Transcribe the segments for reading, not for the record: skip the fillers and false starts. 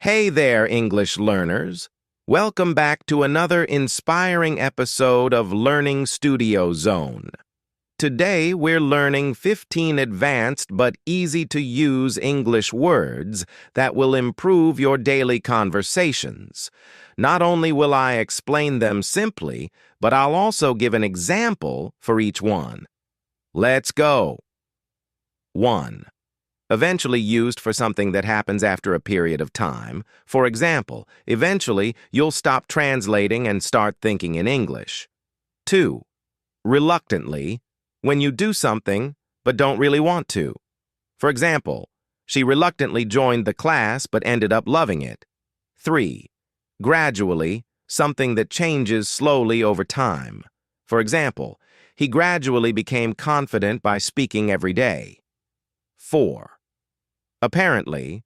Hey there, English learners. Welcome back to another inspiring episode of Learning Studio Zone. Today, we're learning 15 advanced but easy-to-use English words that will improve your daily conversations. Not only will I explain them simply, but I'll also give an example for each one. Let's go. 1. Eventually used for something that happens after a period of time. For example, eventually you'll stop translating and start thinking in English. 2. Reluctantly, when you do something but don't really want to. For example, she reluctantly joined the class but ended up loving it. 3. Gradually, something that changes slowly over time. For example, he gradually became confident by speaking every day. 4. Apparently,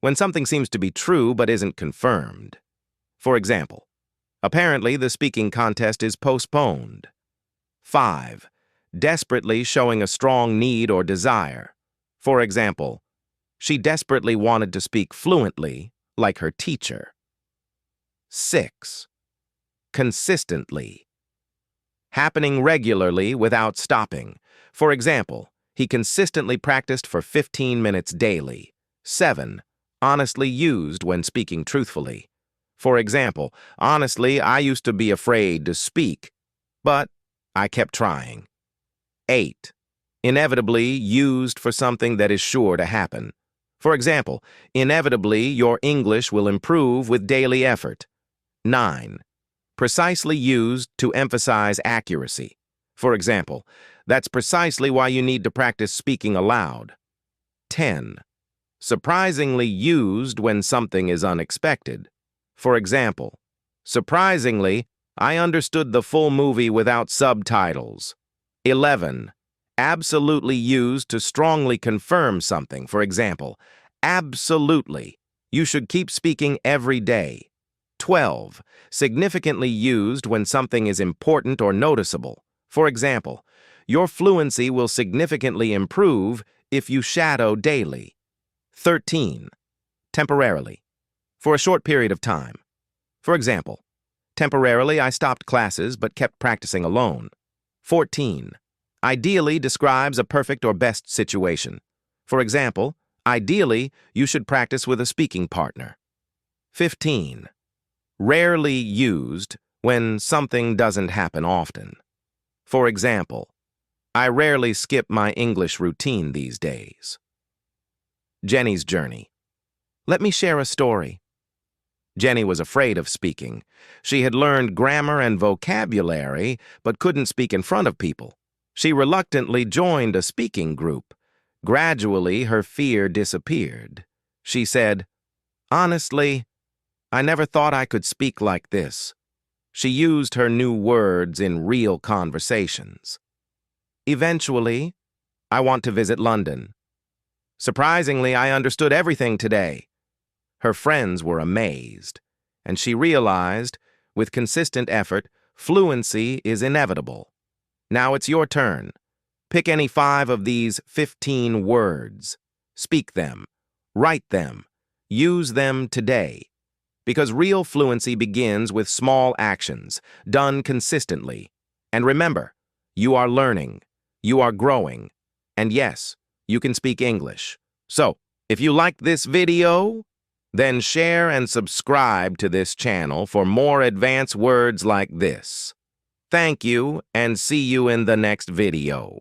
when something seems to be true but isn't confirmed. For example, apparently the speaking contest is postponed. 5. Desperately showing a strong need or desire. For example, she desperately wanted to speak fluently, like her teacher. 6. Consistently. Happening regularly without stopping. For example, he consistently practiced for 15 minutes daily. 7. Honestly used when speaking truthfully. For example, honestly, I used to be afraid to speak, but I kept trying. 8. Inevitably used for something that is sure to happen. For example, inevitably your English will improve with daily effort. 9. Precisely used to emphasize accuracy. For example, that's precisely why you need to practice speaking aloud. 10. Surprisingly used when something is unexpected. For example, surprisingly, I understood the full movie without subtitles. 11. Absolutely used to strongly confirm something. For example, absolutely, you should keep speaking every day. 12. Significantly used when something is important or noticeable. For example, your fluency will significantly improve if you shadow daily. 13. Temporarily. For a short period of time. For example, temporarily I stopped classes but kept practicing alone. 14. Ideally describes a perfect or best situation. For example, ideally you should practice with a speaking partner. 15. Rarely used when something doesn't happen often. For example, I rarely skip my English routine these days. Jenny's journey. Let me share a story. Jenny was afraid of speaking. She had learned grammar and vocabulary, but couldn't speak in front of people. She reluctantly joined a speaking group. Gradually, her fear disappeared. She said, "Honestly, I never thought I could speak like this." She used her new words in real conversations. Eventually, I want to visit London. Surprisingly, I understood everything today. Her friends were amazed, and she realized, with consistent effort, fluency is inevitable. Now it's your turn. Pick any 5 of these 15 words. Speak them. Write them. Use them today. Because real fluency begins with small actions, done consistently. And remember, you are learning, you are growing, and yes, you can speak English. So, if you liked this video, then share and subscribe to this channel for more advanced words like this. Thank you, and see you in the next video.